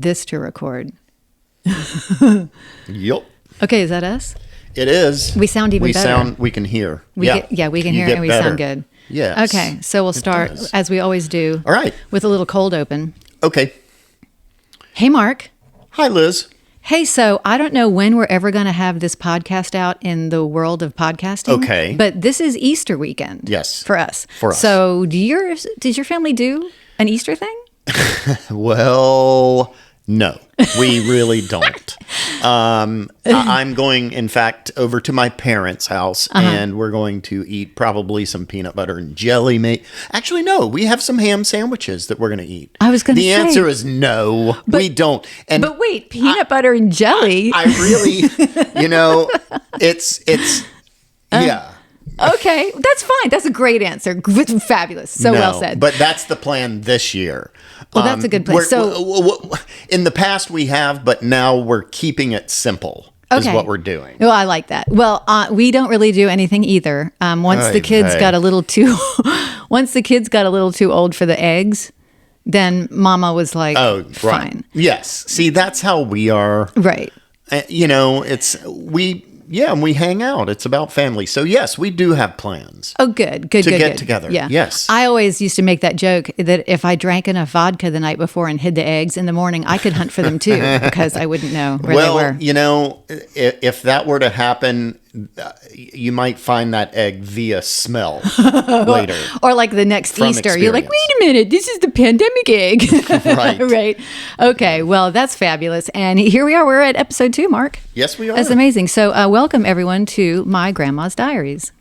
this to record. Yup. Okay, is that us? It is. We sound even better. We can hear. We can hear and we sound good. Yes. Okay, so we'll start, as we always do, all right, with a little cold open. Okay. Hey, Mark. Hi, Liz. Hey, so I don't know when we're ever going to have this podcast out in the world of podcasting. Okay. But this is Easter weekend. Yes. For us. For us. So does your family do an Easter thing? Well, no, we really don't. I'm going, in fact, over to my parents' house, and we're going to eat probably some peanut butter and jelly. Actually, no, we have some ham sandwiches that we're going to eat. I was going to say. The answer is no, we don't. But wait, peanut butter and jelly? I really, it's yeah. Okay, that's fine. That's a great answer. Fabulous. So well said. But that's the plan this year. Well, that's a good plan. So, in the past we have, but now we're keeping it simple. Is what we're doing. Well, I like that. Well, we don't really do anything either. Once the kids got a little too old for the eggs, then Mama was like, "Oh, fine." Right. Yes. See, that's how we are. Right. We hang out. It's about family. So yes, we do have plans. Oh, good. To get together. Yeah. Yes. I always used to make that joke that if I drank enough vodka the night before and hid the eggs in the morning, I could hunt for them too because I wouldn't know where they were. Well, if that were to happen, you might find that egg via smell later. Or like the next Easter, experience. You're like, wait a minute, this is the pandemic egg. Right. Right. Okay, well, that's fabulous. And here we are. We're at episode 2, Mark. Yes, we are. That's amazing. So welcome, everyone, to My Grandma's Diaries.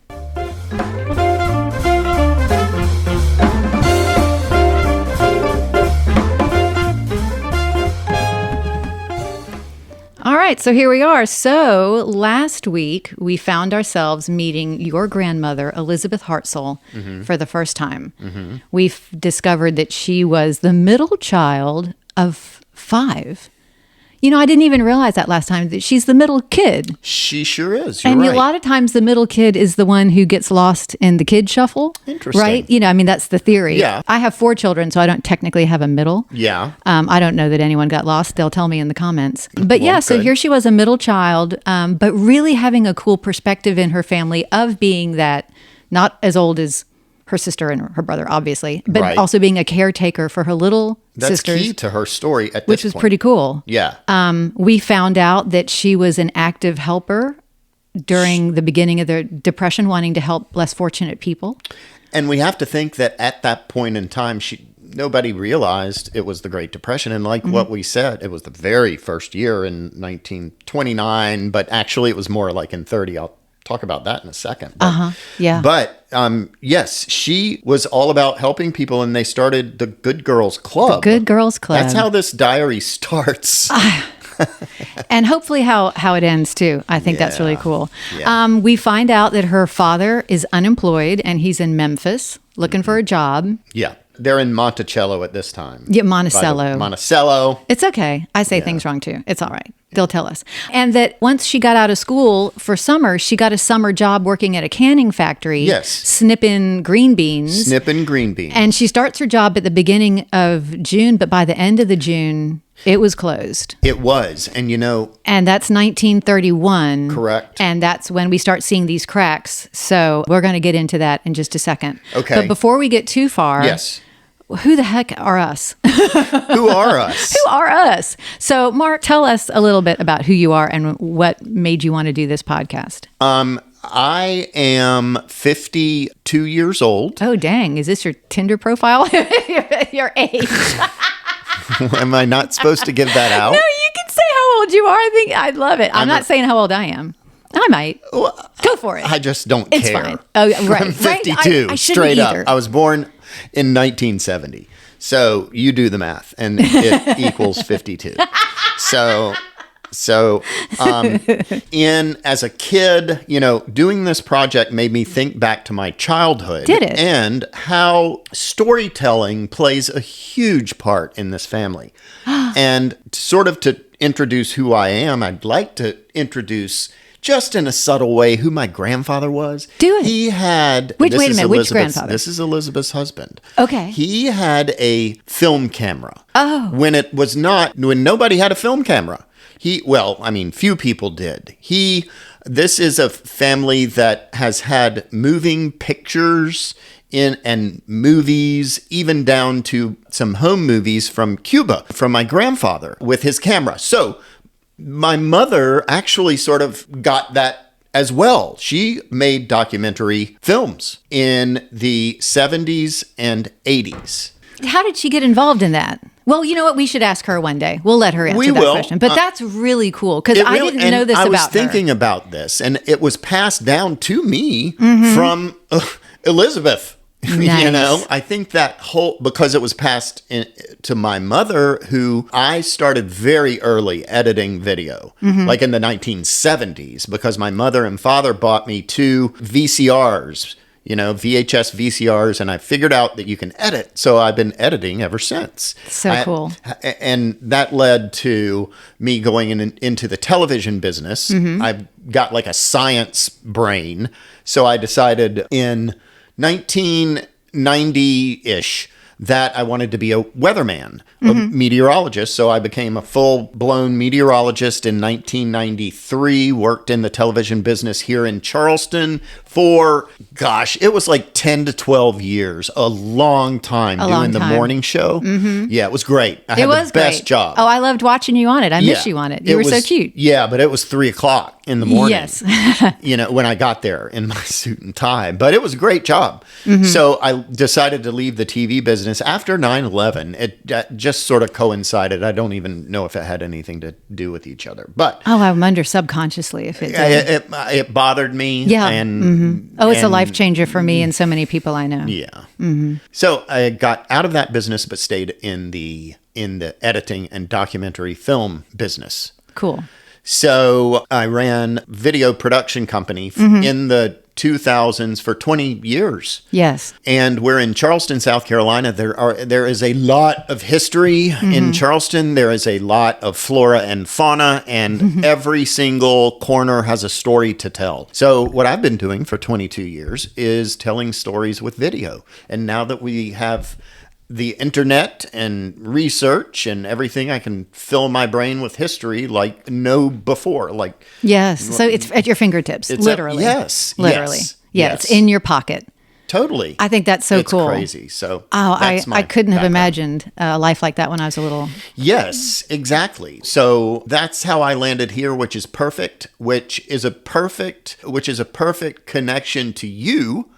All right, so here we are. So last week, we found ourselves meeting your grandmother, Elizabeth Hartzell, for the first time. Mm-hmm. We've discovered that she was the middle child of 5. I didn't even realize that last time, that she's the middle kid. She sure is. You're and right. A lot of times the middle kid is the one who gets lost in the kid shuffle. Interesting. Right? That's the theory. Yeah. I have 4 children, so I don't technically have a middle. Yeah. I don't know that anyone got lost. They'll tell me in the comments. But so here she was, a middle child, but really having a cool perspective in her family of being that not as old as her sister and her brother, obviously, but also being a caretaker for her little sisters. That's key to her story at this which was point. Pretty cool. Yeah. We found out that she was an active helper during the beginning of the Depression, wanting to help less fortunate people. And we have to think that at that point in time, nobody realized it was the Great Depression. And like what we said, it was the very first year in 1929, but actually it was more like in 30. I'll talk about that in a second. But, yeah. But yes, she was all about helping people, and they started the Good Girls Club. The Good Girls Club. That's how this diary starts. And hopefully how it ends too. I think that's really cool. Yeah. We find out that her father is unemployed and he's in Memphis looking for a job. Yeah. They're in Monticello at this time. Yeah, Monticello. Monticello. It's okay. I say things wrong too. It's all right. They'll tell us. And that once she got out of school for summer, she got a summer job working at a canning factory. Yes. Snipping green beans. And she starts her job at the beginning of June, but by the end of the June, it was closed. It was. And And that's 1931. Correct. And that's when we start seeing these cracks. So we're going to get into that in just a second. Okay. But before we get too far. Yes. Who the heck are us? Who are us? Who are us? So, Mark, tell us a little bit about who you are and what made you want to do this podcast. I am 52 years old. Oh, dang. Is this your Tinder profile? Your age. Am I not supposed to give that out? No, you can say how old you are. I think I'd love it. I'm not saying how old I am. I might. Go for it. I just don't it's care. It's fine. Oh, right. I'm 52, I straight either. up. I was born in 1970. So you do the math, and it equals 52. So as a kid, doing this project made me think back to my childhood. Did it? And how storytelling plays a huge part in this family. And sort of to introduce who I am, I'd like to introduce just in a subtle way, who my grandfather was? Do it. He had... Wait a minute. Which grandfather? This is Elizabeth's husband. Okay. He had a film camera. Oh. When nobody had a film camera. Few people did. This is a family that has had moving pictures and movies, even down to some home movies from Cuba, from my grandfather with his camera. So my mother actually sort of got that as well. She made documentary films in the 70s and 80s. How did she get involved in that? Well, you know what? We should ask her one day. We'll let her answer that question. But that's really cool because I didn't know this about her. I was thinking about this, and it was passed down to me from Elizabeth. Nice. I think because it was passed to my mother, who I started very early editing video, like in the 1970s, because my mother and father bought me 2 VCRs, VHS VCRs, and I figured out that you can edit. So I've been editing ever since. So cool. And that led to me going into the television business. I've got like a science brain. So I decided in 1990-ish that I wanted to be a weatherman, a meteorologist. So I became a full-blown meteorologist in 1993, worked in the television business here in Charleston for, it was like 10 to 12 years, a long time doing the morning show. Yeah, it was great. I had the best job. Oh, I loved watching you on it. I miss you on it. You were so cute. Yeah, but it was 3:00 in the morning. Yes. When I got there in my suit and tie. But it was a great job. So I decided to leave the TV business after 9/11. It just sort of coincided. I don't even know if it had anything to do with each other. But I wonder subconsciously if it did. It bothered me. Yeah. And it's a life changer for me and so many people I know. Yeah. So I got out of that business, but stayed in the editing and documentary film business. Cool. So I ran video production company in the 2000s for 20 years. Yes. And we're in Charleston, South Carolina. There is a lot of history in Charleston. There is a lot of flora and fauna, and every single corner has a story to tell. So what I've been doing for 22 years is telling stories with video. And now that we have the internet and research and everything, I can fill my brain with history like no before. Yes. So it's at your fingertips, literally. Literally. It's in your pocket. Totally. I think that's so cool. It's crazy. So I couldn't have imagined a life like that when I was a little. Yes, exactly. So that's how I landed here, which is perfect, which is a perfect connection to you,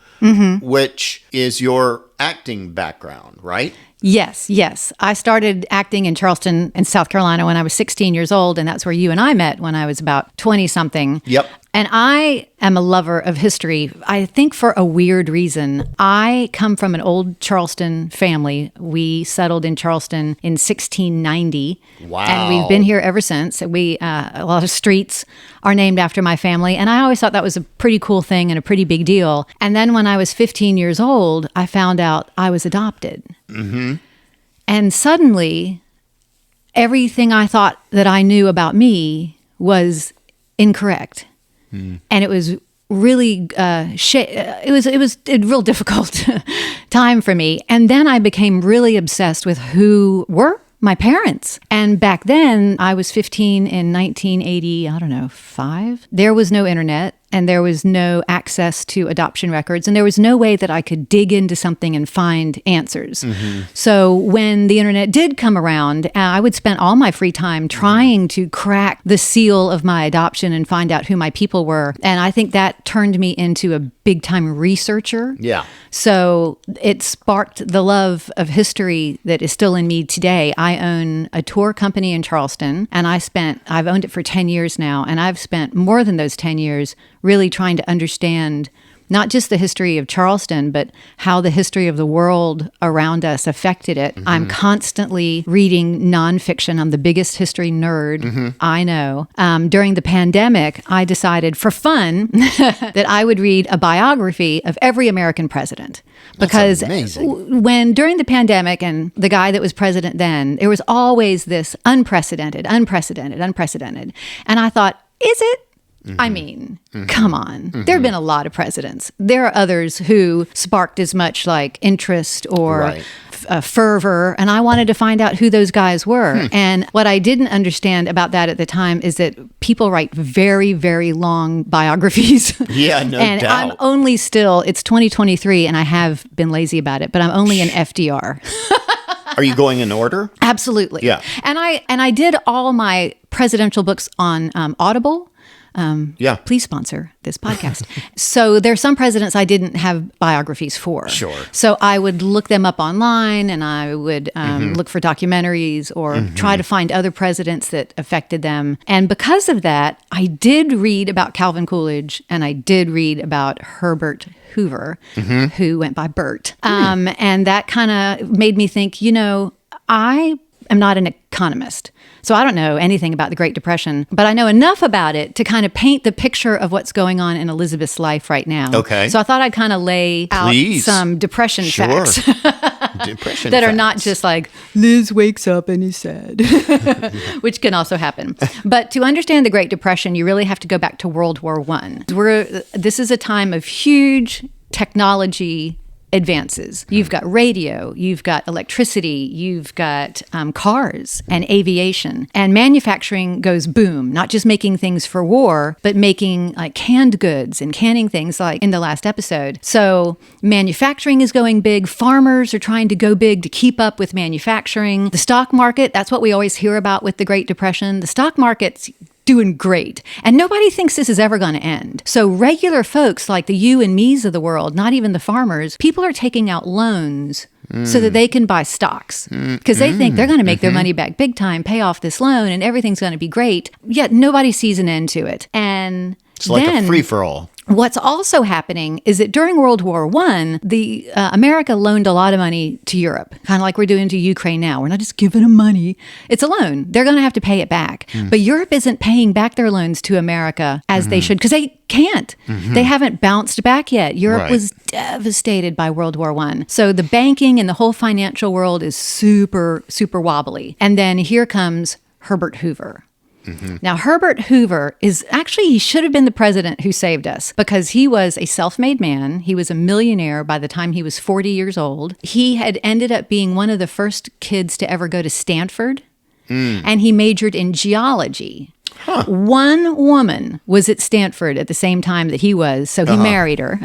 which is your acting background, right? Yes. I started acting in Charleston in South Carolina when I was 16 years old, and that's where you and I met when I was about 20-something. Yep. And I am a lover of history, I think for a weird reason. I come from an old Charleston family. We settled in Charleston in 1690. Wow. And we've been here ever since. A lot of streets are named after my family. And I always thought that was a pretty cool thing and a pretty big deal. And then when I was 15 years old, I found out I was adopted. And suddenly, everything I thought that I knew about me was incorrect. And it was really, it was a real difficult time for me. And then I became really obsessed with who were my parents. And back then, I was 15 in 1985. There was no internet. And there was no access to adoption records. And there was no way that I could dig into something and find answers. So when the internet did come around, I would spend all my free time trying to crack the seal of my adoption and find out who my people were. And I think that turned me into a big-time researcher. Yeah. So it sparked the love of history that is still in me today. I own a tour company in Charleston, and I've owned it for 10 years now, and I've spent more than those 10 years really trying to understand not just the history of Charleston, but how the history of the world around us affected it. I'm constantly reading nonfiction. I'm the biggest history nerd I know. During the pandemic, I decided for fun that I would read a biography of every American president. Because during the pandemic and the guy that was president then, there was always this unprecedented. And I thought, is it? I mean, come on. There have been a lot of presidents. There are others who sparked as much like interest or fervor, and I wanted to find out who those guys were. And what I didn't understand about that at the time is that people write very, very long biographies. Yeah, no and doubt. I'm only still, it's 2023, and I have been lazy about it, but I'm only an FDR. Are you going in order? Absolutely. Yeah. And I did all my presidential books on Audible. Please sponsor this podcast. So there are some presidents I didn't have biographies for. Sure. So I would look them up online, and I would look for documentaries or try to find other presidents that affected them. And because of that, I did read about Calvin Coolidge, and I did read about Herbert Hoover, who went by Bert. And that kind of made me think, I am not an economist. So I don't know anything about the Great Depression, but I know enough about it to kind of paint the picture of what's going on in Elizabeth's life right now. Okay. So I thought I'd kind of lay out some depression facts Depression that are facts. not just like, Liz wakes up and is sad, which can also happen. But to understand the Great Depression, you really have to go back to World War I. This is a time of huge technology advances. You've got radio, you've got electricity, you've got cars and aviation, and manufacturing goes boom, not just making things for war, but making like canned goods and canning things like in the last episode. So manufacturing is going big. Farmers are trying to go big to keep up with manufacturing. The stock market, that's what we always hear about with the Great Depression. The stock market's doing great. And nobody thinks this is ever going to end. So regular folks like the you and me's of the world, not even the farmers, people are taking out loans so that they can buy stocks because they think they're going to make their money back big time, pay off this loan, and everything's going to be great. Yet nobody sees an end to it. And it's like a free-for-all. What's also happening is that during World War I, America loaned a lot of money to Europe, kind of like we're doing to Ukraine now. We're not just giving them money. It's a loan. They're going to have to pay it back. But Europe isn't paying back their loans to America as they should because they can't. They haven't bounced back yet. Europe was devastated by World War I. So the banking and the whole financial world is super, super wobbly. And then here comes Herbert Hoover. Now, Herbert Hoover he should have been the president who saved us because he was a self-made man. He was a millionaire by the time he was 40 years old. He had ended up being one of the first kids to ever go to Stanford, and he majored in geology. One woman was at Stanford at the same time that he was, so he married her.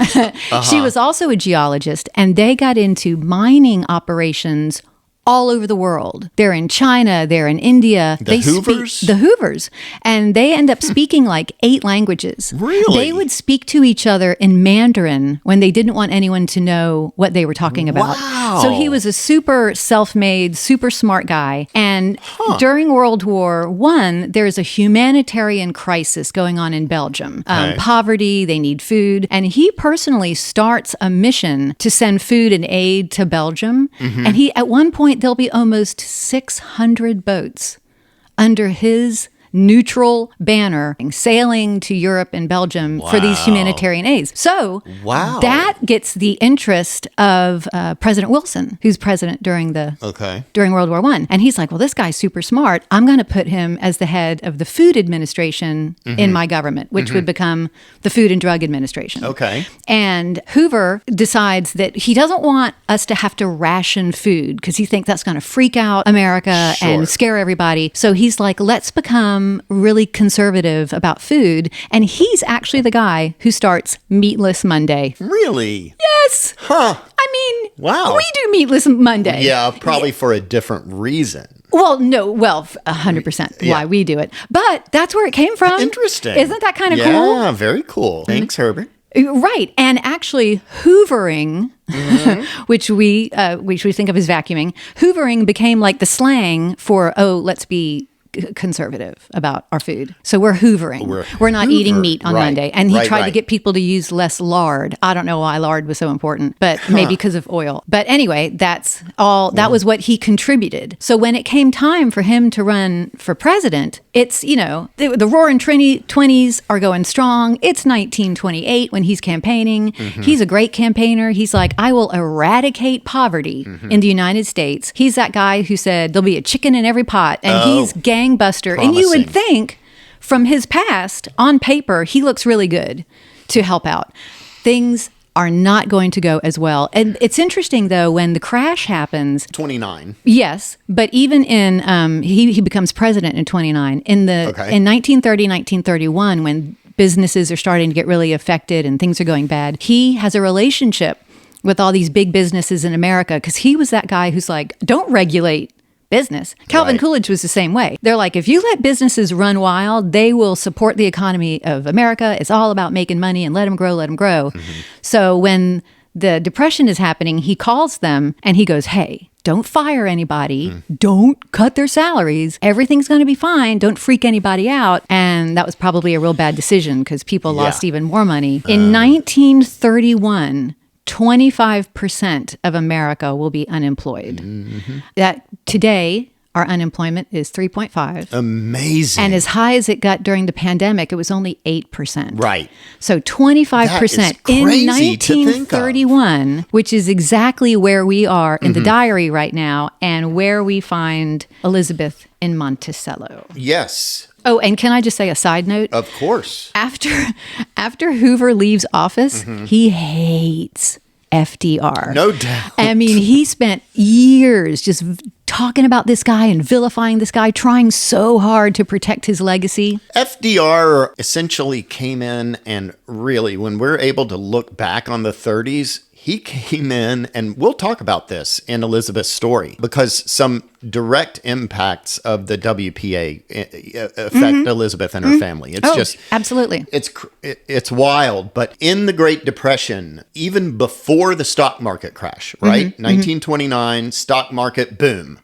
She was also a geologist, and they got into mining operations all over the world. They're in China, they're in India. The Hoovers. And they end up speaking like 8 languages. Really? They would speak to each other in Mandarin when they didn't want anyone to know what they were talking about. Wow. So he was a super self-made, super smart guy. And during World War I, there's a humanitarian crisis going on in Belgium. Poverty, they need food. And he personally starts a mission to send food and aid to Belgium. And at one point, there'll be almost 600 boats under his neutral banner sailing to Europe and Belgium for these humanitarian aids. So that gets the interest of President Wilson, who's president during World War I. And he's like, well, this guy's super smart. I'm going to put him as the head of the Food Administration in my government, which would become the Food and Drug Administration. Okay. And Hoover decides that he doesn't want us to have to ration food because he thinks that's going to freak out America and scare everybody. So he's like, let's become really conservative about food. And he's actually the guy who starts Meatless Monday. Really? Yes. Huh. I mean, wow. We do Meatless Monday. Yeah, probably for a different reason. Well, no, 100% why we do it. But that's where it came from. Interesting. Isn't that kind of cool? Yeah, very cool. Thanks, Herbert. Right. And actually, hoovering, which we think of as vacuuming, hoovering became like the slang for, let's be conservative about our food. So we're hoovering. We're not eating meat on Monday. And he tried to get people to use less lard. I don't know why lard was so important, but maybe because of oil. But anyway, that's all. That was what he contributed. So when it came time for him to run for president, it's, the roaring 20s are going strong. It's 1928 when he's campaigning. He's a great campaigner. He's like, I will eradicate poverty in the United States. He's that guy who said there'll be a chicken in every pot, and he's gangbuster. Promising. And you would think from his past, on paper, he looks really good to help out. Things are not going to go as well. And it's interesting, though, when the crash happens. 29. Yes, but even in, he becomes president in 29. In 1930, 1931, when businesses are starting to get really affected and things are going bad, he has a relationship with all these big businesses in America because he was that guy who's like, don't regulate business. Calvin Coolidge was the same way. They're like, if you let businesses run wild, they will support the economy of America. It's all about making money and let them grow, let them grow. So when the Depression is happening, he calls them and he goes, hey, don't fire anybody. Don't cut their salaries. Everything's going to be fine. Don't freak anybody out. And that was probably a real bad decision because people lost even more money. In 1931, 25% of America will be unemployed. That today, our unemployment is 3.5. Amazing. And as high as it got during the pandemic, it was only 8%. Right. So 25% in 1931, which is exactly where we are in the diary right now and where we find Elizabeth in Monticello. Yes. Oh, and can I just say a side note? Of course. After Hoover leaves office, he hates FDR. No doubt. I mean, he spent years just talking about this guy and vilifying this guy, trying so hard to protect his legacy. FDR essentially came in and really, when we're able to look back on the 30s, he came in, and we'll talk about this in Elizabeth's story, because some direct impacts of the WPA affect Elizabeth and her family. It's absolutely. It's wild. But in the Great Depression, even before the stock market crash, right? 1929, stock market boom.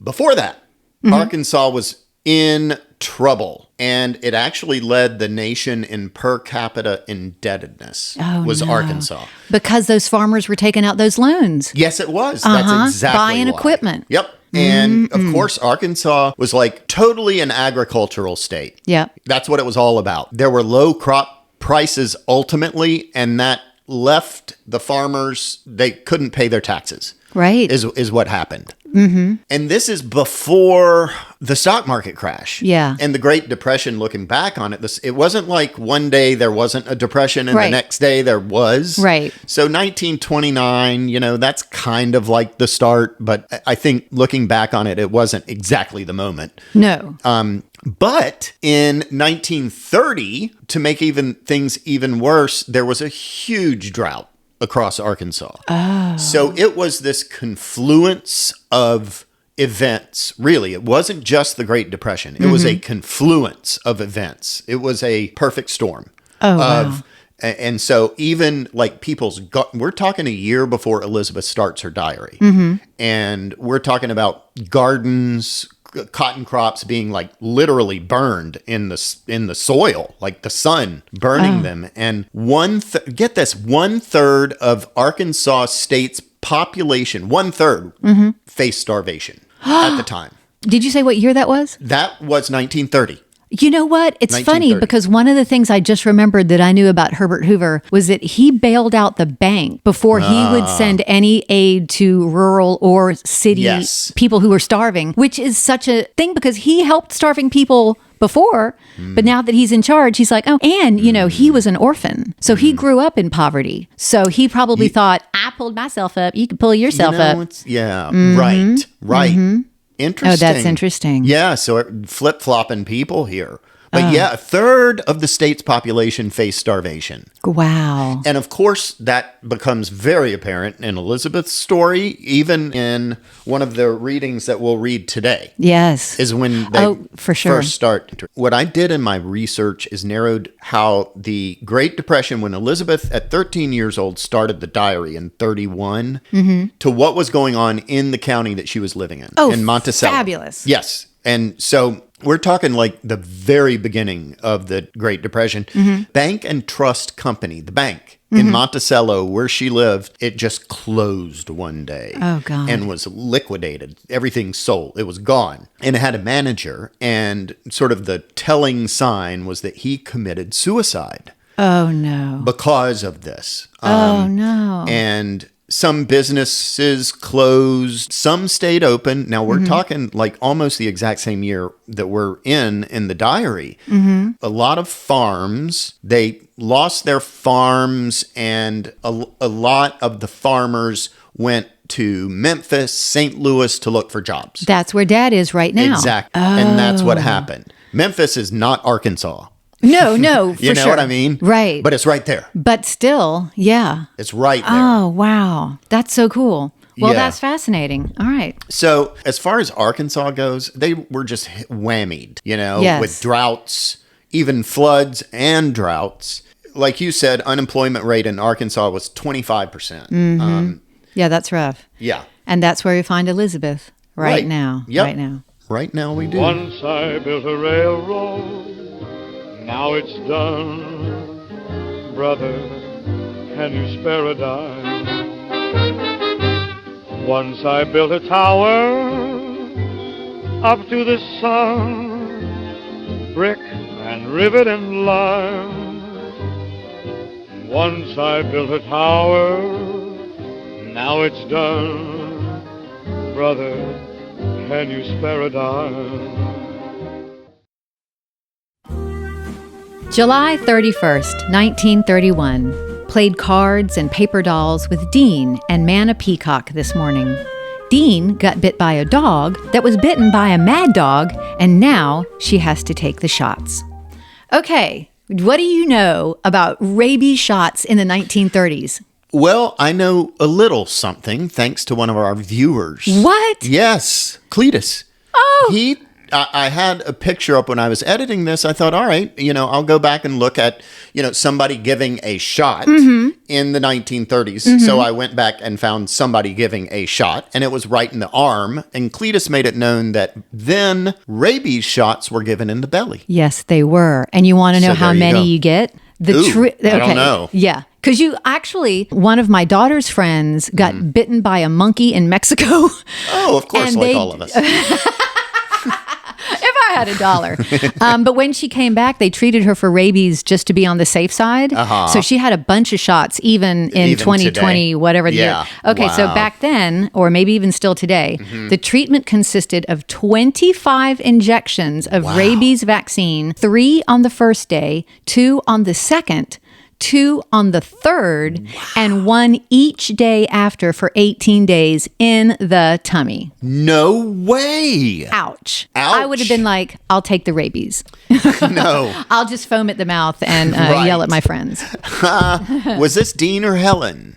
Before that, Arkansas was in trouble, and it actually led the nation in per capita indebtedness. Arkansas, because those farmers were taking out those loans. Yes, it was. That's exactly buying why. Equipment. Yep. And of course, Arkansas was like totally an agricultural state. Yeah, that's what it was all about. There were low crop prices ultimately, and that left the farmers, they couldn't pay their taxes. Right. Is what happened. And this is before the stock market crash. Yeah. And the Great Depression, looking back on it, it wasn't like one day there wasn't a depression and the next day there was. Right. So 1929, that's kind of like the start. But I think looking back on it, it wasn't exactly the moment. No. But in 1930, to make things even worse, there was a huge drought across Arkansas. So it was this confluence of events. Really, it wasn't just the Great Depression. It was a confluence of events. It was a perfect storm. Wow. And so even like we're talking a year before Elizabeth starts her diary. And we're talking about gardens, cotton crops being like literally burned in the soil, like the sun burning them. And get this, 1/3 of Arkansas State's population, 1/3 faced starvation at the time. Did you say what year that was? That was 1930. You know what? It's funny because one of the things I just remembered that I knew about Herbert Hoover was that he bailed out the bank before he would send any aid to rural or city people who were starving, which is such a thing because he helped starving people before, but now that he's in charge, he's like, oh, and he was an orphan. So he grew up in poverty. So he probably thought, I pulled myself up. You can pull yourself up. Right. Interesting. Oh, that's interesting. Yeah, so flip-flopping people here. But 1/3 of the state's population faced starvation. Wow. And of course, that becomes very apparent in Elizabeth's story, even in one of the readings that we'll read today. Yes. Is when they first start. What I did in my research is narrowed how the Great Depression, when Elizabeth at 13 years old started the diary in 31, to what was going on in the county that she was living in Monticello. Fabulous. Yes. And so we're talking like the very beginning of the Great Depression. Bank and Trust Company, the bank in Monticello where she lived, it just closed one day. Oh, God. And was liquidated. Everything sold. It was gone. And it had a manager. And sort of the telling sign was that he committed suicide. Oh, no. Because of this. Oh, no. And Some businesses closed, some stayed open. Now we're talking like almost the exact same year that we're in the diary. A lot of farms, they lost their farms, and a lot of the farmers went to Memphis, St. Louis to look for jobs. That's where Dad is right now. Exactly. And that's what happened. Memphis is not Arkansas. No, for You know sure. what I mean? Right. But it's right there. But still, yeah. It's right there. Oh, wow. That's so cool. Well, Yeah. that's fascinating. All right. So as far as Arkansas goes, they were just whammied, Yes. with droughts, even floods and droughts. Like you said, unemployment rate in Arkansas was 25%. Yeah, that's rough. Yeah. And that's where we find Elizabeth right now. Yep. Right now. Right now we do. Once I built a railroad, now it's done. Brother, can you spare a dime? Once I built a tower up to the sun, brick and rivet and lime. Once I built a tower, now it's done. Brother, can you spare a dime? July 31st, 1931. Played cards and paper dolls with Dean and Manna Peacock this morning. Dean got bit by a dog that was bitten by a mad dog, and now she has to take the shots. Okay, what do you know about rabies shots in the 1930s? Well, I know a little something thanks to one of our viewers. What? Yes, Cletus. Oh! I had a picture up when I was editing this. I thought, all right, I'll go back and look at, somebody giving a shot in the 1930s. So I went back and found somebody giving a shot, and it was right in the arm. And Cletus made it known that then rabies shots were given in the belly. Yes, they were. And you want to know So how there you many go. you get? I don't know. Yeah. Because one of my daughter's friends got bitten by a monkey in Mexico. Oh, of course, And like they- all of us. If I had $1. But when she came back, they treated her for rabies just to be on the safe side. So she had a bunch of shots, even in Even 2020, today. whatever the Yeah. year. Okay, so Wow. back then, or maybe even still today, the treatment consisted of 25 injections of rabies vaccine, 3 on the first day, 2 on the second, 2 on the third, and 1 each day after for 18 days in the tummy. No way. Ouch. Ouch. I would have been like, I'll take the rabies. No. I'll just foam at the mouth and Right. yell at my friends. Was this Dean or Helen?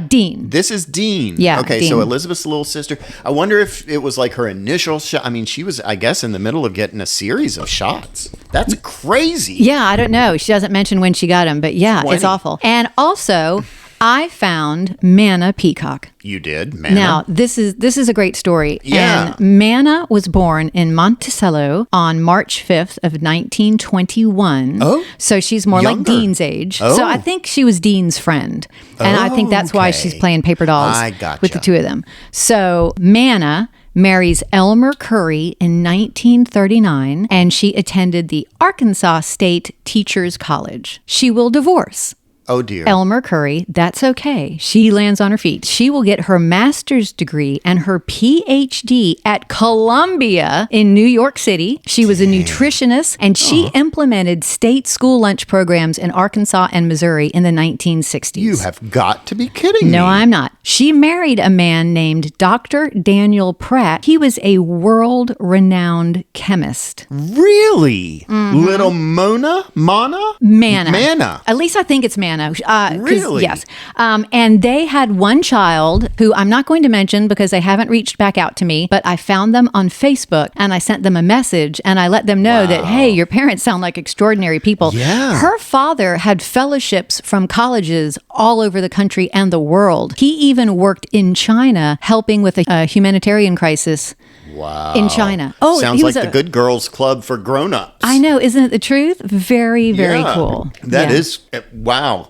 Dean. This is Dean. Yeah, Okay, Dean. so Elizabeth's little sister. I wonder if it was like her initial shot. I mean, she was, I guess, in the middle of getting a series of shots. That's crazy. Yeah, I don't know. She doesn't mention when she got him, but yeah, 20. it's awful. And also, I found Manna Peacock. You did, man. Now, this is a great story. Yeah. And Manna was born in Monticello on March 5th of 1921. Oh. So she's more like Younger. Dean's age. Oh. So I think she was Dean's friend. And I think that's why Okay. she's playing paper dolls I gotcha. with the two of them. So Manna marries Elmer Curry in 1939, and she attended the Arkansas State Teachers College. She will divorce Oh, dear. Elmer Curry. That's okay. She lands on her feet. She will get her master's degree and her PhD at Columbia in New York City. She was a nutritionist, and she implemented state school lunch programs in Arkansas and Missouri in the 1960s. You have got to be kidding me. No, I'm not. She married a man named Dr. Daniel Pratt. He was a world-renowned chemist. Really? Little Mana? Manna. At least I think it's Manna. 'Cause, Really? Yes. And they had one child who I'm not going to mention because they haven't reached back out to me, but I found them on Facebook and I sent them a message and I let them know that, hey, your parents sound like extraordinary people. Yeah. Her father had fellowships from colleges all over the country and the world. He even worked in China helping with a humanitarian crisis. Wow. In China. Oh, sounds he like was the Good Girls Club for grown-ups. I know, isn't it the truth? Very, very Yeah. cool. That Yeah. is wow.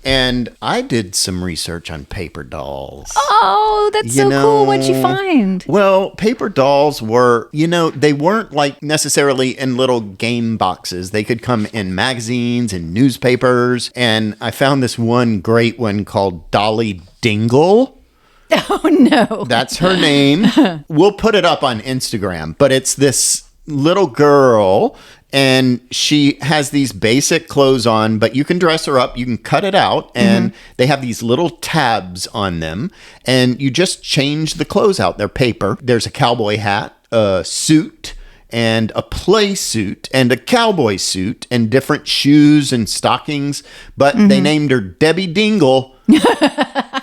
And I did some research on paper dolls. Oh, that's so cool. What'd you find? Well, paper dolls were, they weren't like necessarily in little game boxes. They could come in magazines and newspapers. And I found this one great one called Dolly Dingle. Oh, no. That's her name. We'll put it up on Instagram, but it's this little girl and she has these basic clothes on, but you can dress her up, you can cut it out, and they have these little tabs on them, and you just change the clothes out. They're paper. There's a cowboy hat, a suit, and a play suit, and a cowboy suit, and different shoes and stockings, but they named her Debbie Dingle.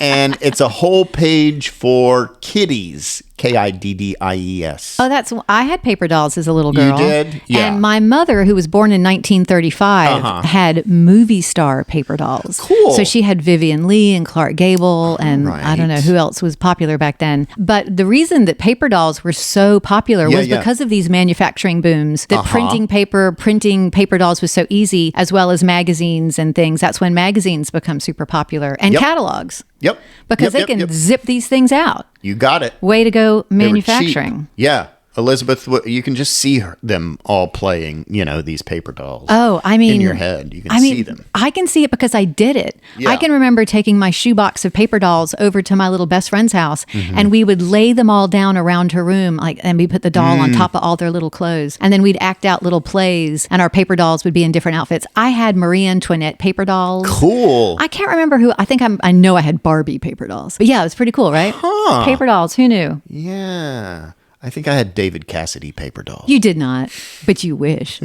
And it's a whole page for kiddies, Kiddies. Oh, I had paper dolls as a little girl. You did? Yeah. And my mother, who was born in 1935, had movie star paper dolls. Cool. So she had Vivian Leigh and Clark Gable, and I don't know who else was popular back then. But the reason that paper dolls were so popular was because of these manufacturing booms, that printing paper dolls was so easy, as well as magazines and things. That's when magazines become super popular, and catalogs. Yep. Because they can zip these things out. You got it. Way to go, They were manufacturing. cheap. Yeah. Elizabeth, you can just see them all playing, these paper dolls. Oh, I mean, in your head, you can see them. I can see it because I did it. Yeah. I can remember taking my shoebox of paper dolls over to my little best friend's house, and we would lay them all down around her room, and we put the doll on top of all their little clothes, and then we'd act out little plays, and our paper dolls would be in different outfits. I had Marie Antoinette paper dolls. Cool. I can't remember who. I know I had Barbie paper dolls, but yeah, it was pretty cool, right? Huh. Paper dolls. Who knew? Yeah. I think I had David Cassidy paper dolls. You did not, but you wish.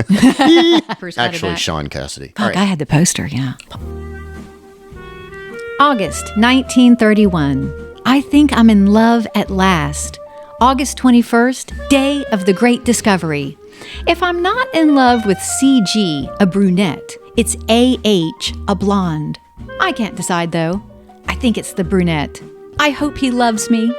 Actually, Sean Cassidy. Fuck, I had the poster, yeah. August 1931. I think I'm in love at last. August 21st, day of the great discovery. If I'm not in love with CG, a brunette, it's AH, a blonde. I can't decide, though. I think it's the brunette. I hope he loves me.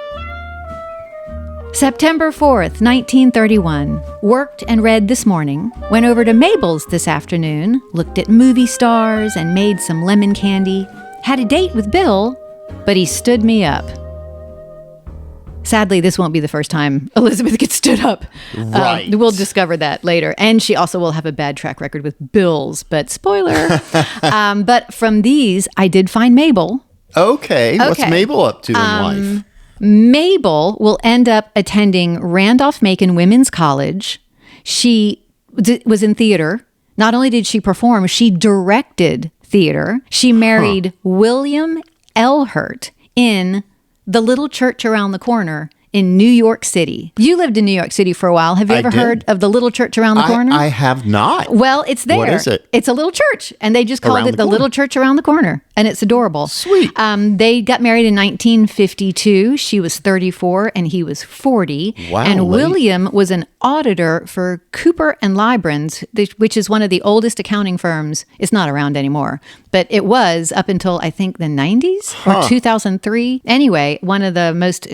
September 4th, 1931. Worked and read this morning. Went over to Mabel's this afternoon. Looked at movie stars and made some lemon candy. Had a date with Bill, but he stood me up. Sadly, this won't be the first time Elizabeth gets stood up. Right. We'll discover that later. And she also will have a bad track record with Bills, but spoiler. But from these, I did find Mabel. Okay. What's Mabel up to in life? Mabel will end up attending Randolph-Macon Women's College. She was in theater. Not only did she perform, she directed theater. She married William Elhert in The Little Church Around the Corner in New York City. You lived in New York City for a while. Have you ever heard of The Little Church Around the Corner? I have not. Well, it's there. What is it? It's a little church, and they just called it the Little Church Around the Corner, and it's adorable. Sweet. They got married in 1952. She was 34, and he was 40. Wow. And William was an auditor for Cooper and Lybrand's, which is one of the oldest accounting firms. It's not around anymore, but it was up until, I think, the 90s or 2003. Anyway, one of the most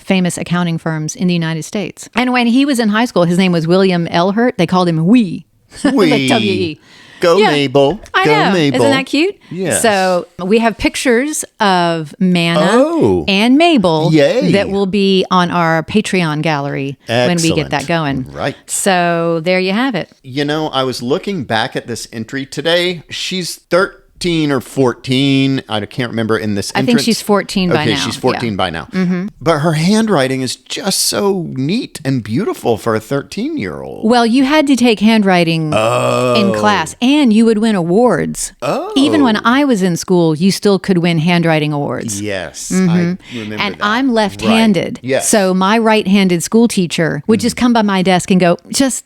famous accounting firms in the United States. And when he was in high school, his name was William Elhert. They called him Wee. Like W-E. Go Mabel. I Go know. Mabel. Isn't that cute? Yes. So we have pictures of Manna and Mabel that will be on our Patreon gallery when we get that going. Right. So there you have it. I was looking back at this entry today. She's 13 or 14. I can't remember in this entrance. I think she's 14 by now. Okay, she's 14 by now. Mm-hmm. But her handwriting is just so neat and beautiful for a 13-year-old. Well, you had to take handwriting in class, and you would win awards. Even when I was in school, you still could win handwriting awards. Yes, I remember And that. I'm left-handed. Right. Yes. So my right-handed school teacher would just come by my desk and go, just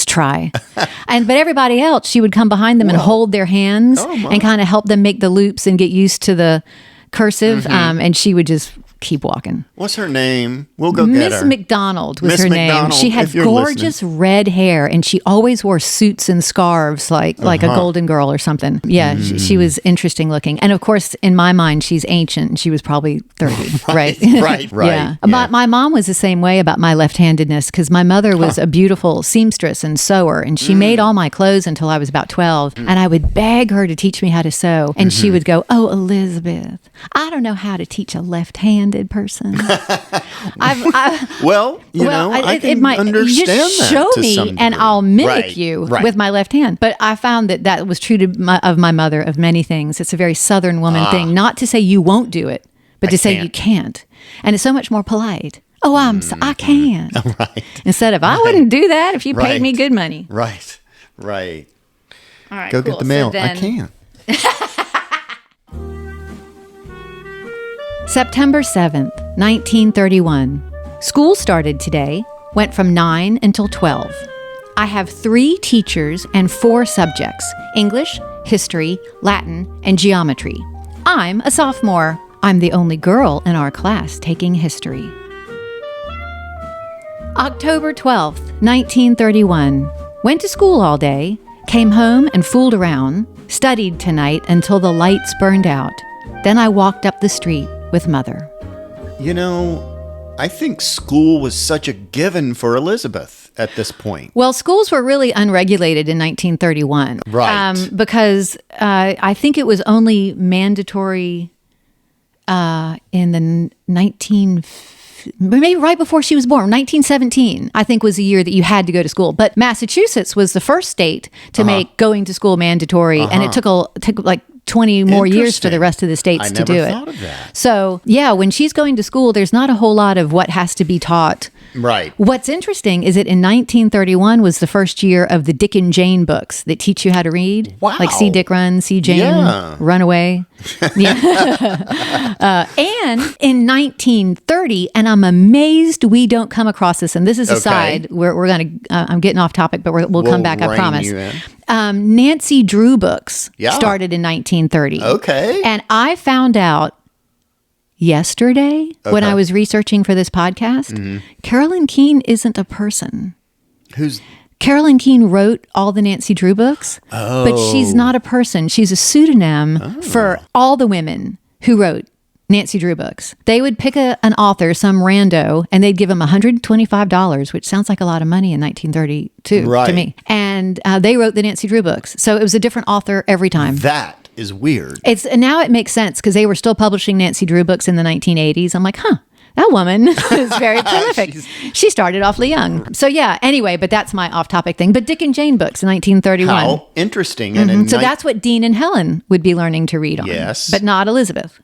try. But everybody else, she would come behind them and hold their hands and kind of help them make the loops and get used to the cursive. And she would just keep walking. What's her name? We'll go get Miss her. McDonald was Miss her name. McDonald, She had if you're gorgeous red hair, and she always wore suits and scarves like a golden girl or something. Yeah, she was interesting looking. And of course, in my mind, she's ancient. She was probably 30, right? Right. Yeah. My mom was the same way about my left-handedness because my mother was a beautiful seamstress and sewer, and she made all my clothes until I was about 12. And I would beg her to teach me how to sew, and she would go, "Oh, Elizabeth, I don't know how to teach a left-handed person." Well, I can understand you just that show to me, some and degree. I'll mimic Right, you right. with my left hand. But I found that was true of my mother of many things. It's a very Southern woman thing, not to say you won't do it, but to say you can't. And it's so much more polite. Oh, I can. Right. Instead of, I wouldn't do that if you paid me good money. Right. Right. All right, Go cool. get the mail. So I can. September 7th, 1931. School started today, went from 9 until 12. I have 3 teachers and 4 subjects: English, history, Latin, and geometry. I'm a sophomore. I'm the only girl in our class taking history. October 12th, 1931. Went to school all day, came home and fooled around, studied tonight until the lights burned out. Then I walked up the street with Mother. I think school was such a given for Elizabeth at this point. Well, schools were really unregulated in 1931. Right. Because I think it was only mandatory in the maybe right before she was born, 1917, I think was the year that you had to go to school. But Massachusetts was the first state to make going to school mandatory, and it took like 20 more years for the rest of the states to do it. I never thought of that. So, yeah, when she's going to school, there's not a whole lot of what has to be taught. Right. What's interesting is that in 1931 was the first year of the Dick and Jane books that teach you how to read. Wow. Like See Dick Run, See Jane Run Away. Yeah. And in 1930, and I'm amazed we don't come across this, and this is a side, we're going to, I'm getting off topic, but we'll come back, I promise. Nancy Drew books started in 1930. Okay. And I found out yesterday when I was researching for this podcast, Carolyn Keene isn't a person. Who's... Carolyn Keene wrote all the Nancy Drew books, but she's not a person. She's a pseudonym for all the women who wrote Nancy Drew books. They would pick an author, some rando, and they'd give them $125, which sounds like a lot of money in 1932 to me. And they wrote the Nancy Drew books. So it was a different author every time. That is weird. Now it makes sense because they were still publishing Nancy Drew books in the 1980s. I'm like, that woman is very prolific. She started awfully young. So yeah, anyway, but that's my off-topic thing. But Dick and Jane books in 1931. How interesting. And so that's what Dean and Helen would be learning to read on. Yes. But not Elizabeth.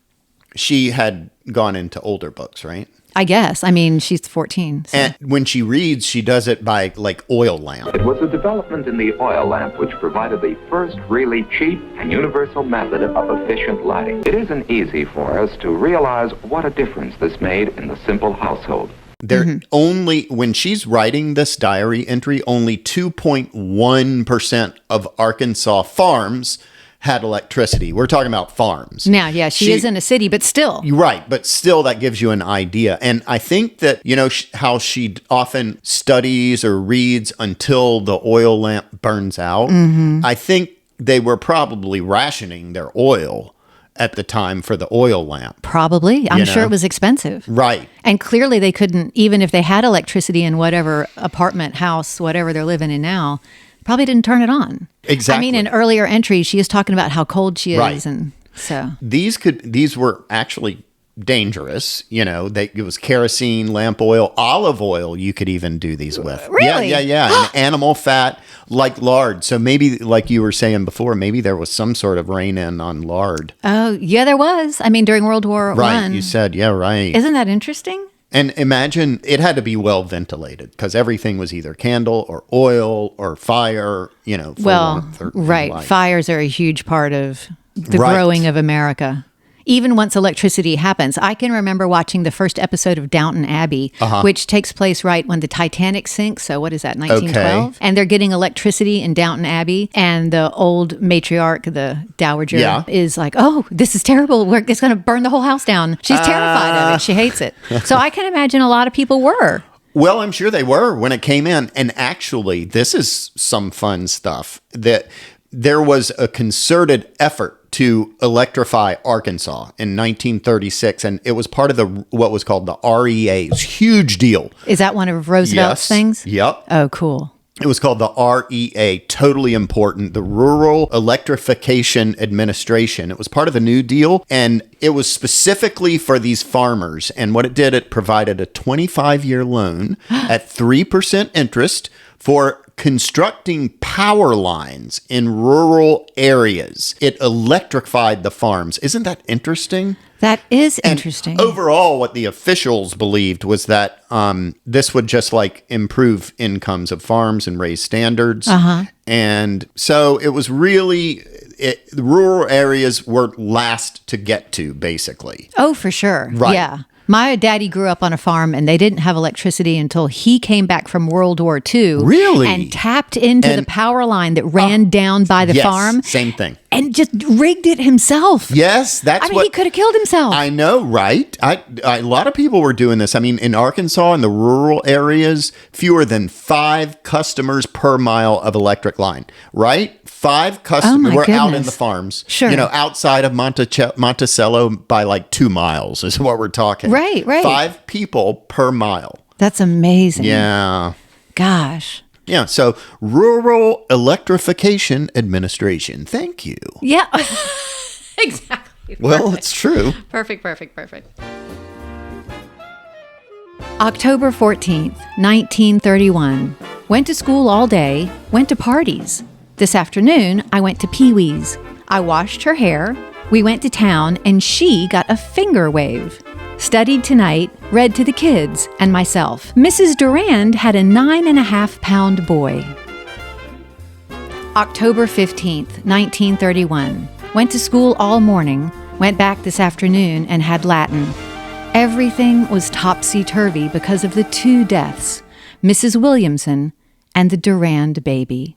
She had gone into older books, right? I guess. I mean, she's 14. So. And when she reads, she does it by like oil lamp. It was a development in the oil lamp which provided the first really cheap and universal method of efficient lighting. It isn't easy for us to realize what a difference this made in the simple household. Only when she's writing this diary entry, only 2.1% of Arkansas farms had electricity. We're talking about farms. Now, yeah, she is in a city, but still. Right, but still that gives you an idea. And I think that, how she often studies or reads until the oil lamp burns out. I think they were probably rationing their oil at the time for the oil lamp. Probably. I'm sure it was expensive. Right. And clearly they couldn't, even if they had electricity in whatever apartment, house, whatever they're living in now, probably didn't turn it on. Exactly. I mean, in earlier entries, she is talking about how cold she is. Right. And so these were actually dangerous. It was kerosene, lamp oil, olive oil you could even do these with. Really? Yeah. And animal fat, like lard. So maybe, like you were saying before, maybe there was some sort of rein-in on lard. Oh, yeah, there was. I mean, during World War Right, I. you said, yeah, right. Isn't that interesting? And imagine it had to be well ventilated because everything was either candle or oil or fire, for warmth or right. light. Fires are a huge part of the growing of America. even once electricity happens. I can remember watching the first episode of Downton Abbey, which takes place right when the Titanic sinks. So what is that, 1912? Okay. And they're getting electricity in Downton Abbey. And the old matriarch, the dowager, is like, oh, this is terrible. It's going to burn the whole house down. She's terrified of it. She hates it. So I can imagine a lot of people were. Well, I'm sure they were when it came in. And actually, this is some fun stuff, that there was a concerted effort to electrify Arkansas in 1936, and it was part of what was called the REA. It was a huge deal. Is that one of Roosevelt's things? Yep. Oh, cool. It was called the REA, totally important, the Rural Electrification Administration. It was part of the New Deal, and it was specifically for these farmers. And what it did, it provided a 25-year loan at 3% interest for constructing power lines in rural areas. It electrified the farms. Isn't that interesting? That is interesting. And overall, what the officials believed was that this would just like improve incomes of farms and raise standards. And so it was really, the rural areas were last to get to, basically. Oh, for sure. Right. Yeah. My daddy grew up on a farm, and they didn't have electricity until he came back from World War II. Really? And tapped into the power line that ran down by the farm. Same thing. And just rigged it himself. Yes, that's he could have killed himself. I know, right? A lot of people were doing this. I mean, in Arkansas, in the rural areas, fewer than 5 customers per mile of electric line, right? 5 customers. We're out in the farms. Sure. Outside of Monticello by like 2 miles is what we're talking. Right. 5 people per mile. That's amazing. Yeah. Gosh. Yeah, so Rural Electrification Administration. Thank you. Yeah. Exactly. Well, it's true. Perfect. October 14th, 1931. Went to school all day, went to parties. This afternoon, I went to Pee-wee's. I washed her hair, we went to town, and she got a finger wave. Studied tonight, read to the kids and myself. Mrs. Durand had a 9.5-pound boy. October 15th, 1931. Went to school all morning, went back this afternoon and had Latin. Everything was topsy-turvy because of the 2 deaths, Mrs. Williamson and the Durand baby.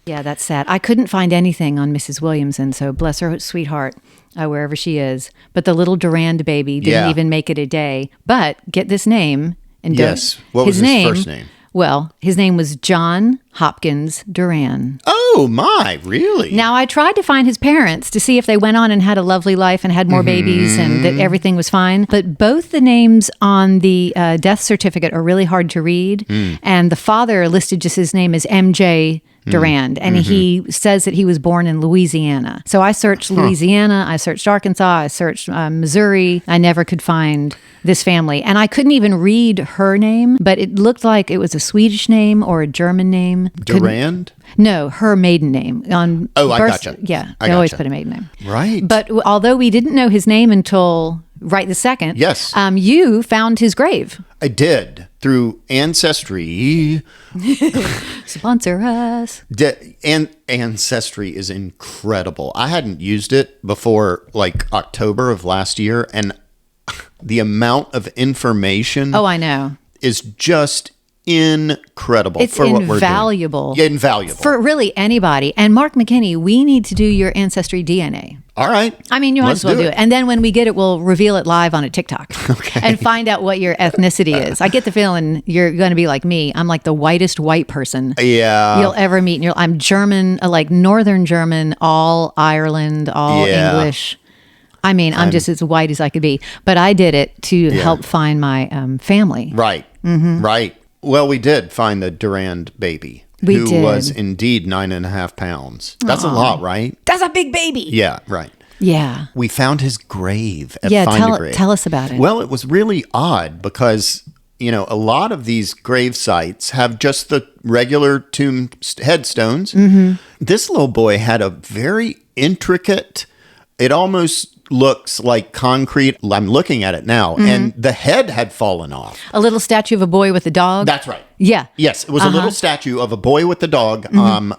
Yeah, that's sad. I couldn't find anything on Mrs. Williamson, so bless her sweetheart, wherever she is. But the little Durand baby didn't even make it a day. But get this name. And yes. What was his first name? Well, his name was John Hopkins Duran. Oh, my, really? Now, I tried to find his parents to see if they went on and had a lovely life and had more babies and that everything was fine. But both the names on the death certificate are really hard to read. And the father listed just his name as M.J. Durand, and he says that he was born in Louisiana. So I searched Louisiana, I searched Arkansas, I searched Missouri. I never could find this family. And I couldn't even read her name, but it looked like it was a Swedish name or a German name. Durand? No, her maiden name. I gotcha. Yeah, they always put a maiden name. Right. But although we didn't know his name until right this second, yes, you found his grave. I did, through Ancestry. Sponsor us. Ancestry is incredible. I hadn't used it before like October of last year, and the amount of information I know, is just incredible. It's for what invaluable. we're doing. Yeah, invaluable. For really anybody. And Mark McKinney, we need to do your Ancestry DNA. All right. I mean, you might as well do it. And then when we get it, we'll reveal it live on a TikTok. Okay. And find out what your ethnicity is. I get the feeling you're going to be like me. I'm like the whitest white person you'll ever meet. And I'm German, like Northern German, all Ireland, all English. I mean, I'm just as white as I could be. But I did it to help find my family. Right. Right. Well, we did find the Durand baby. Who was indeed 9.5 pounds. That's a lot, right? That's a big baby. Yeah, right. Yeah. We found his grave at Grave. Tell us about it. Well, it was really odd because, a lot of these grave sites have just the regular tomb headstones. This little boy had a very intricate, it almost looks like concrete. I'm looking at it now, and the head had fallen off. A little statue of a boy with a dog. That's right. Yeah. Yes, it was a little statue of a boy with a dog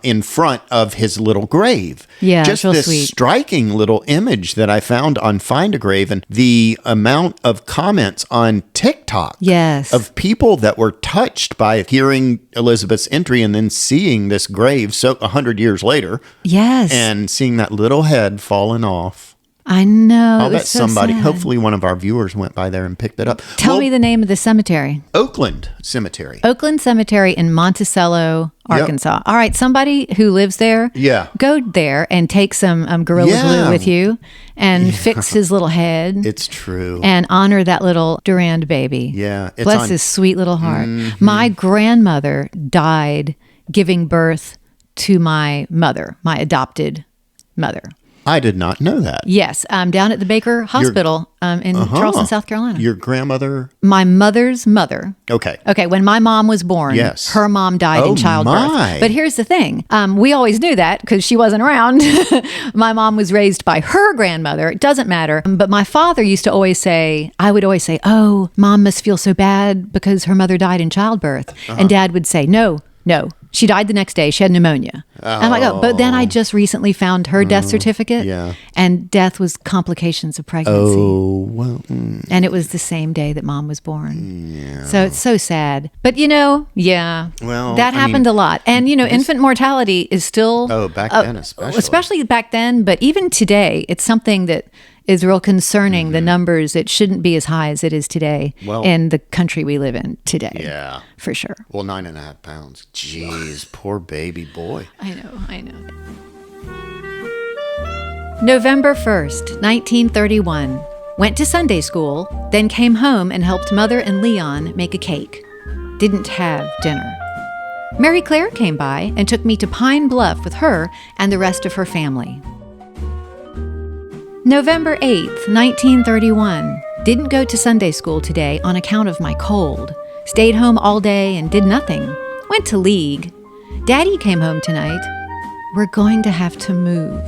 in front of his little grave. Yeah, just real this sweet. striking little image that I found on Find a Grave, and the amount of comments on TikTok Yes. of people that were touched by hearing Elizabeth's entry and then seeing this grave 100 years later Yes. and seeing that little head fallen off. I know. I'll it was bet so somebody, sad. hopefully one of our viewers went by there and picked it up. Tell me the name of the cemetery. Oakland Cemetery. Oakland Cemetery in Monticello, Arkansas. All right, somebody who lives there, Yeah. go there and take some Gorilla Glue with you and fix his little head. It's true. And honor that little Durand baby. Yeah, it's Bless on- his sweet little heart. My grandmother died giving birth to my mother, my adopted mother. I did not know that. Yes, down at the Baker Hospital in Charleston, South Carolina. Your grandmother? My mother's mother. Okay. Okay, when my mom was born, Yes. her mom died Oh, in childbirth. my. But here's the thing. We always knew that because she wasn't around. My mom was raised by her grandmother. It doesn't matter. But my father used to always say, I would always say, oh, mom must feel so bad because her mother died in childbirth. And dad would say, no. She died the next day. She had pneumonia. I'm like, oh, but then I just recently found her death certificate. Yeah. And death was complications of pregnancy. Oh, well. And it was the same day that mom was born. Yeah. So it's so sad. But, well, that happened a lot. And, infant mortality is still... Oh, back then especially. Especially back then. But even today, it's something that is real concerning, the numbers. It shouldn't be as high as it is today in the country we live in today. Yeah. For sure. Well, 9.5 pounds. Jeez, poor baby boy. I know. November 1st, 1931. Went to Sunday school, then came home and helped Mother and Leon make a cake. Didn't have dinner. Mary Claire came by and took me to Pine Bluff with her and the rest of her family. November 8th, 1931. Didn't go to Sunday school today on account of my cold. Stayed home all day and did nothing. Went to League. Daddy came home tonight. We're going to have to move.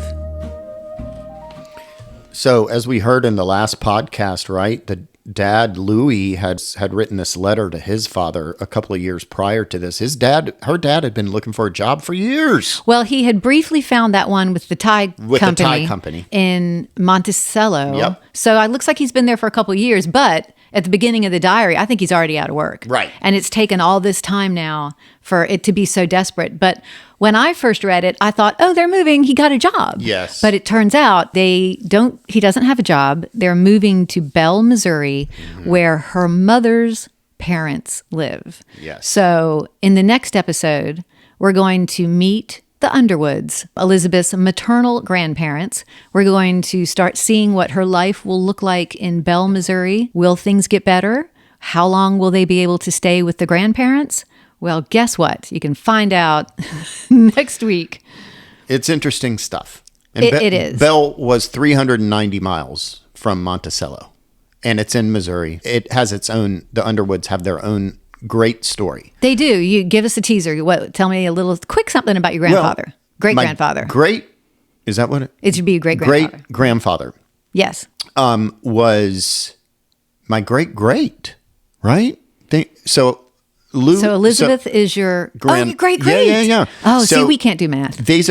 So, as we heard in the last podcast, right, the dad, Louis, had written this letter to his father a couple of years prior to this. Her dad had been looking for a job for years. Well, he had briefly found that one with the tie company in Monticello. Yep. So it looks like he's been there for a couple of years, but at the beginning of the diary, I think he's already out of work. Right. And it's taken all this time now for it to be so desperate. But when I first read it, I thought, oh, they're moving. He got a job. Yes. But it turns out he doesn't have a job. They're moving to Bell, Missouri, where her mother's parents live. Yes. So in the next episode, we're going to meet the Underwoods, Elizabeth's maternal grandparents. We're going to start seeing what her life will look like in Bell, Missouri. Will things get better? How long will they be able to stay with the grandparents? Well, guess what? You can find out next week. It's interesting stuff. And It is. Bell was 390 miles from Monticello, and it's in Missouri. It has its own, the Underwoods have their own great story. They do. You give us a teaser. Tell me a little quick something about your grandfather. Great-grandfather. Is that what It should be a great-grandfather. Great-grandfather. Yes. Was my great-great, right? So Elizabeth is your your great-great. Yeah. Oh, so see, we can't do math. These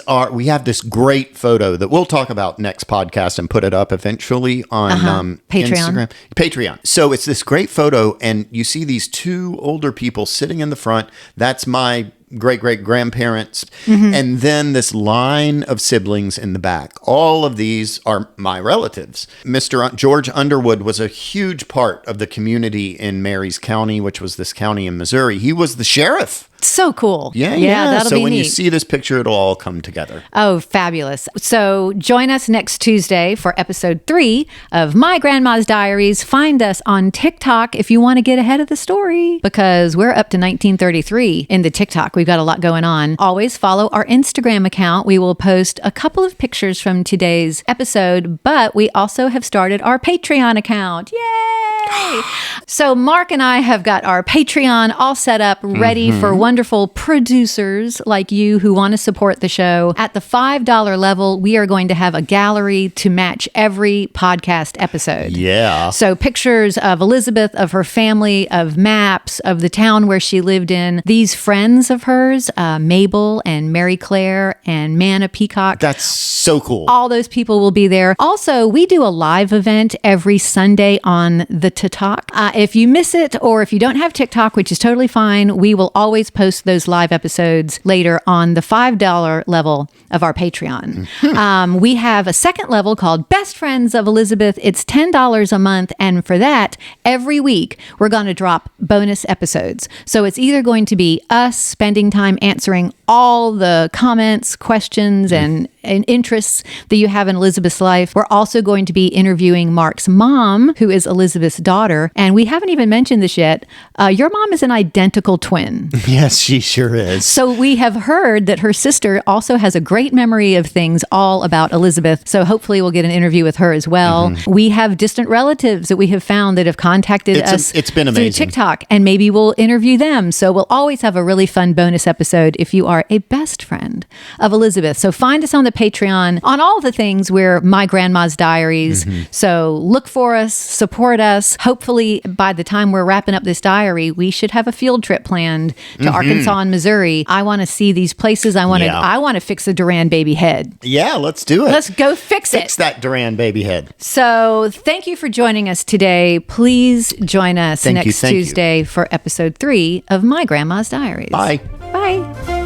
are we have this great photo that we'll talk about next podcast and put it up eventually on Patreon. Patreon. So it's this great photo, and you see these two older people sitting in the front. That's my great-great-grandparents, and then this line of siblings in the back. All of these are my relatives. Mr. George Underwood was a huge part of the community in Mary's County, which was this county in Missouri. He was the sheriff. So cool. Yeah. That'll so be when neat. you see this picture, it'll all come together. Oh, fabulous. So join us next Tuesday for episode 3 of My Grandma's Diaries. Find us on TikTok if you want to get ahead of the story, because we're up to 1933 in the TikTok. We've got a lot going on. Always follow our Instagram account. We will post a couple of pictures from today's episode, but we also have started our Patreon account. Yay! Yay! So Mark and I have got our Patreon all set up, ready for wonderful producers like you who want to support the show. At the $5 level, we are going to have a gallery to match every podcast episode. Yeah. So pictures of Elizabeth, of her family, of maps, of the town where she lived in. These friends of hers, Mabel and Mary Claire and Manna Peacock. That's so cool. All those people will be there. Also, we do a live event every Sunday on the TikTok. If you miss it or if you don't have TikTok, which is totally fine, we will always post those live episodes later on the $5 level of our Patreon. We have a second level called Best Friends of Elizabeth. It's $10 a month. And for that, every week, we're going to drop bonus episodes. So it's either going to be us spending time answering all the comments, questions, and interests that you have in Elizabeth's life. We're also going to be interviewing Mark's mom, who is Elizabeth's daughter. And we haven't even mentioned this yet. Your mom is an identical twin. Yes, she sure is. So we have heard that her sister also has a great memory of things all about Elizabeth. So hopefully we'll get an interview with her as well. We have distant relatives that we have found that have contacted us it's been amazing. through TikTok, and maybe we'll interview them. So we'll always have a really fun bonus episode if you are a best friend of Elizabeth. So find us on the Patreon. On all the things, we're My Grandma's Diaries. So look for us, support us. Hopefully by the time we're wrapping up this diary, we should have a field trip planned to Arkansas and Missouri. I want to see these places. I want to fix the Duran baby head. Yeah, let's do it. Let's go fix it. Fix that Duran baby head. So thank you for joining us today. Please join us next Tuesday for episode 3 of My Grandma's Diaries. Bye. Bye.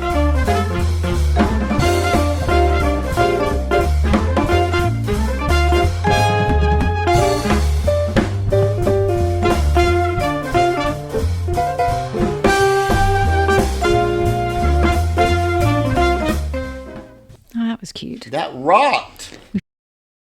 That was cute. That rocked.